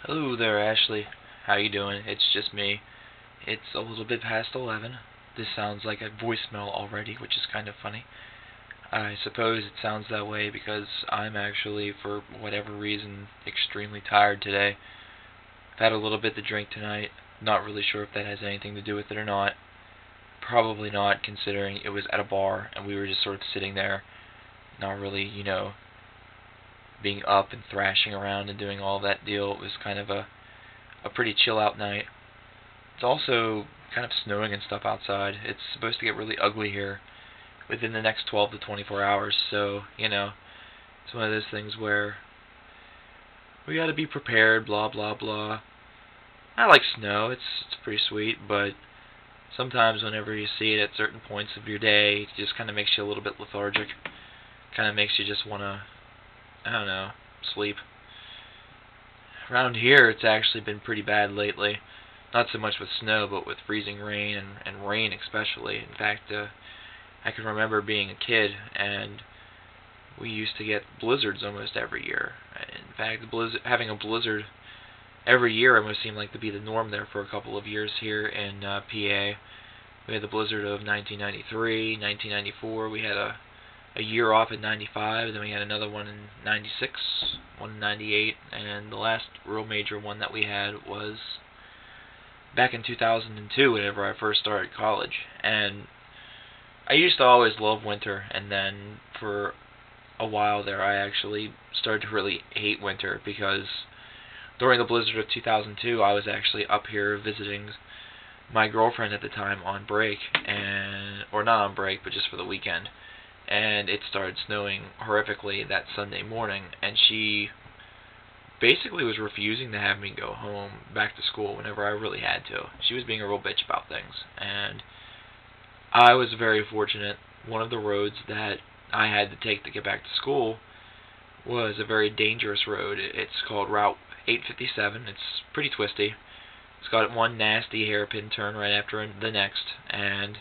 Hello there, Ashley. How you doing? It's just me. It's a little bit past 11. This sounds like a voicemail already, which is kind of funny. I suppose it sounds that way because I'm actually, for whatever reason, extremely tired today. I've had a little bit to drink tonight. Not really sure if that has anything to do with it or not. Probably not, considering it was at a bar and we were just sort of sitting there, not really, being up and thrashing around and doing all that deal. It was kind of a pretty chill out night. It's also kind of snowing and stuff outside. It's supposed to get really ugly here within the next 12 to 24 hours, so, it's one of those things where we gotta be prepared, blah, blah, blah. I like snow, it's pretty sweet, but sometimes whenever you see it at certain points of your day, it just kind of makes you a little bit lethargic. Kind of makes you just want to, I don't know, sleep. Around here, it's actually been pretty bad lately. Not so much with snow, but with freezing rain and rain especially. In fact, I can remember being a kid, and we used to get blizzards almost every year. In fact, having a blizzard every year almost seemed like to be the norm there for a couple of years here in PA. We had the blizzard of 1993, 1994. We had a year off in 95, then we had another one in 96, one in 98, and the last real major one that we had was back in 2002 whenever I first started college. And I used to always love winter, and then for a while there I actually started to really hate winter because during the blizzard of 2002 I was actually up here visiting my girlfriend at the time on break, or not on break, but just for the weekend. And it started snowing horrifically that Sunday morning, and she basically was refusing to have me go home back to school whenever I really had to. She was being a real bitch about things, and I was very fortunate. One of the roads that I had to take to get back to school was a very dangerous road. It's called Route 857. It's pretty twisty. It's got one nasty hairpin turn right after the next, and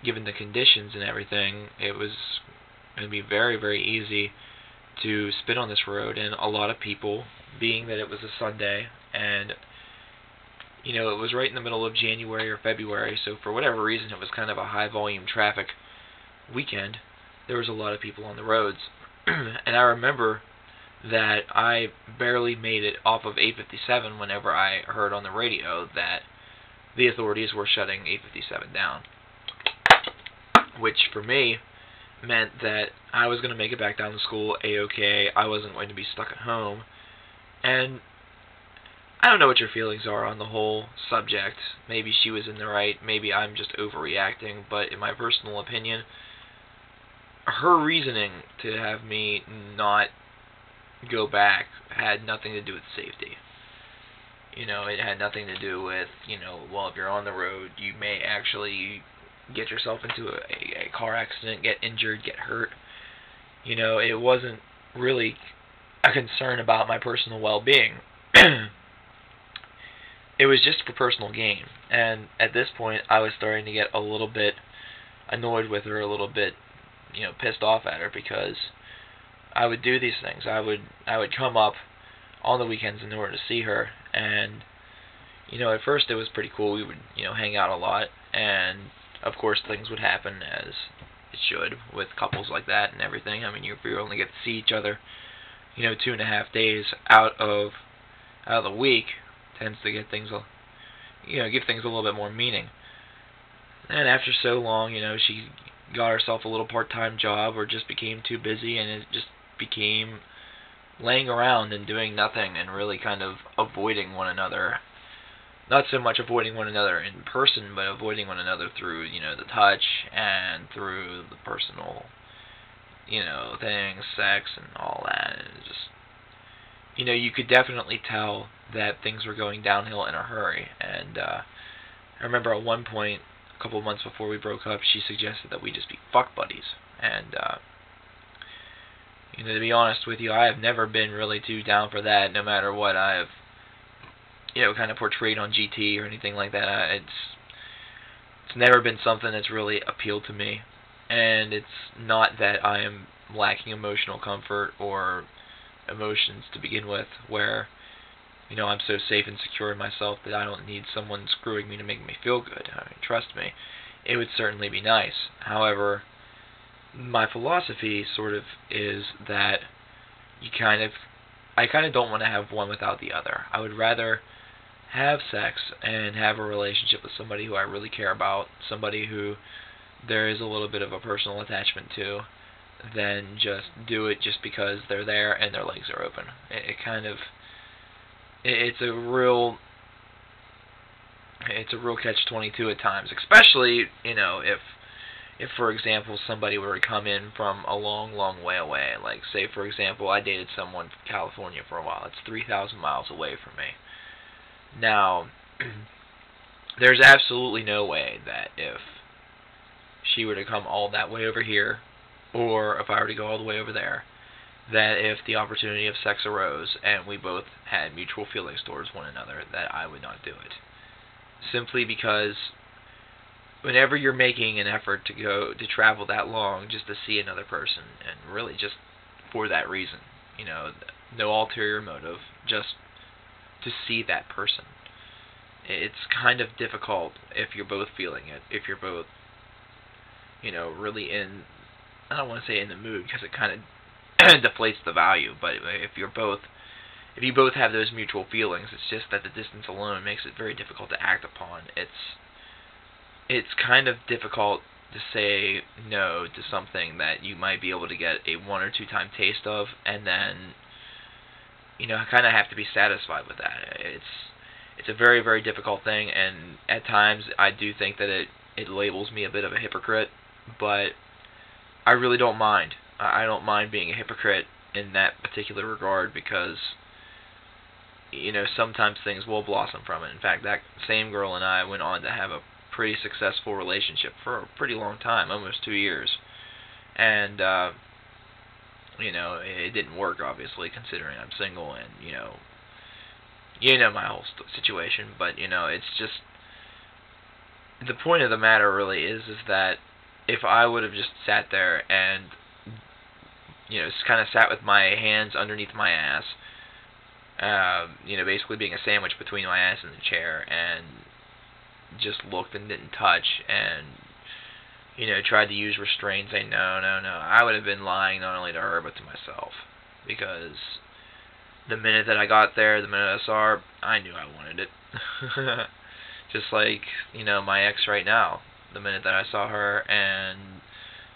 given the conditions and everything, it was going to be very, very easy to spin on this road. And a lot of people, being that it was a Sunday, and it was right in the middle of January or February, so for whatever reason it was kind of a high volume traffic weekend, there was a lot of people on the roads. And I remember that I barely made it off of 857 whenever I heard on the radio that the authorities were shutting 857 down, which for me meant that I was going to make it back down to school A-OK. I wasn't going to be stuck at home. And I don't know what your feelings are on the whole subject. Maybe she was in the right, maybe I'm just overreacting, but in my personal opinion, her reasoning to have me not go back had nothing to do with safety. It had nothing to do with, well, if you're on the road, you may actually get yourself into a car accident, get injured, get hurt. It wasn't really a concern about my personal well-being. It was just for personal gain. And at this point, I was starting to get a little bit annoyed with her, a little bit, pissed off at her, because I would do these things. I would come up on the weekends in order to see her, and at first it was pretty cool. We would hang out a lot, and of course things would happen as it should with couples like that and everything. I mean, you only get to see each other 2.5 days out of the week, tends to get things give things a little bit more meaning. And after so long, she got herself a little part-time job, or just became too busy, and it just became laying around and doing nothing and really kind of avoiding one another. Not so much avoiding one another in person, but avoiding one another through, the touch and through the personal, things, sex and all that. And it just, you could definitely tell that things were going downhill in a hurry. And I remember at one point, a couple of months before we broke up, she suggested that we just be fuck buddies. And to be honest with you, I have never been really too down for that, no matter what I have kind of portrayed on GT or anything like that. It's never been something that's really appealed to me. And it's not that I am lacking emotional comfort or emotions to begin with, where I'm so safe and secure in myself that I don't need someone screwing me to make me feel good. I mean, trust me, it would certainly be nice. However, my philosophy sort of is that you kind of I kind of don't want to have one without the other. I would rather have sex and have a relationship with somebody who I really care about, somebody who there is a little bit of a personal attachment to, than just do it just because they're there and their legs are open. It kind of it's a real catch-22 at times, especially if for example somebody were to come in from a long, long way away. Like, say for example I dated someone from California for a while. It's 3,000 miles away from me. Now, there's absolutely no way that if she were to come all that way over here, or if I were to go all the way over there, that if the opportunity of sex arose and we both had mutual feelings towards one another, that I would not do it. Simply because whenever you're making an effort to travel that long just to see another person, and really just for that reason, no ulterior motive, just to see that person, it's kind of difficult if you're both feeling it, if you're both, really in, I don't want to say in the mood, because it kind of deflates the value, but if you both have those mutual feelings, it's just that the distance alone makes it very difficult to act upon. It's kind of difficult to say no to something that you might be able to get a 1 or 2 time taste of, and then kind of have to be satisfied with that. It's a very, very difficult thing, and at times I do think that it labels me a bit of a hypocrite, but I really don't mind. I don't mind being a hypocrite in that particular regard, because sometimes things will blossom from it. In fact, that same girl and I went on to have a pretty successful relationship for a pretty long time, almost 2 years. And it didn't work, obviously, considering I'm single, and my whole situation. But it's just, the point of the matter really is that if I would have just sat there and just kind of sat with my hands underneath my ass, basically being a sandwich between my ass and the chair, and just looked and didn't touch, and tried to use restraint, say no, I would have been lying not only to her but to myself, because the minute that I got there, the minute I saw her, I knew I wanted it. Just like my ex right now, the minute that I saw her and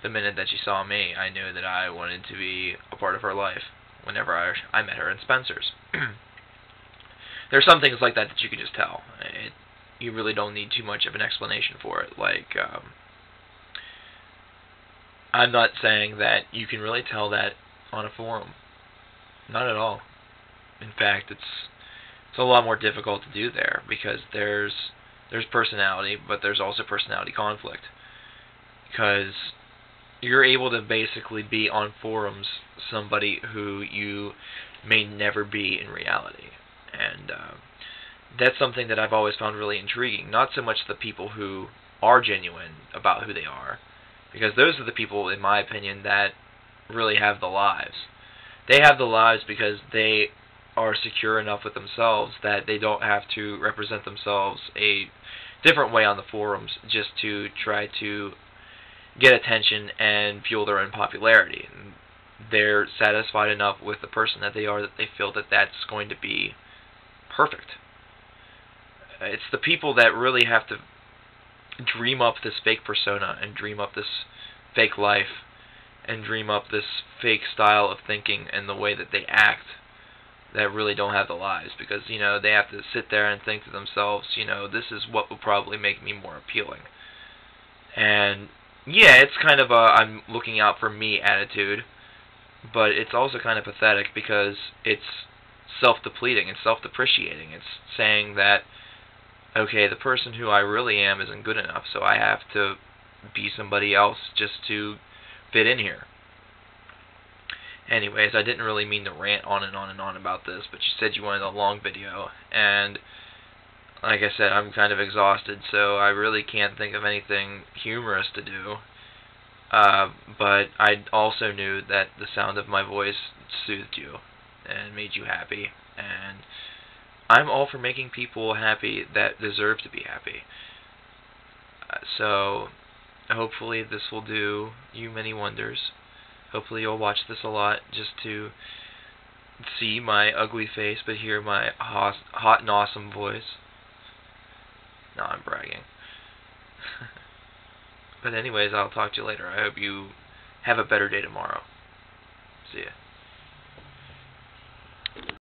the minute that she saw me, I knew that I wanted to be a part of her life. Whenever I met her in Spencer's, there's some things like that you can just tell. You really don't need too much of an explanation for it. Like, I'm not saying that you can really tell that on a forum. Not at all. In fact, it's a lot more difficult to do there, because there's personality, but there's also personality conflict. Because you're able to basically be on forums somebody who you may never be in reality. And that's something that I've always found really intriguing. Not so much the people who are genuine about who they are, because those are the people, in my opinion, that really have the lives. They have the lives because they are secure enough with themselves that they don't have to represent themselves a different way on the forums just to try to get attention and fuel their own popularity. They're satisfied enough with the person that they are that they feel that that's going to be perfect. It's the people that really have to dream up this fake persona and dream up this fake life and dream up this fake style of thinking and the way that they act, that really don't have the lives, because they have to sit there and think to themselves, this is what will probably make me more appealing. And yeah, it's kind of a I'm looking out for me attitude, but it's also kind of pathetic because it's self-depleting and self-depreciating. It's saying that, okay, the person who I really am isn't good enough, so I have to be somebody else just to fit in here. Anyways, I didn't really mean to rant on and on and on about this, but you said you wanted a long video, and like I said, I'm kind of exhausted, so I really can't think of anything humorous to do. But I also knew that the sound of my voice soothed you and made you happy, and I'm all for making people happy that deserve to be happy. So, hopefully this will do you many wonders. Hopefully you'll watch this a lot just to see my ugly face but hear my hot and awesome voice. No, I'm bragging. But anyways, I'll talk to you later. I hope you have a better day tomorrow. See ya.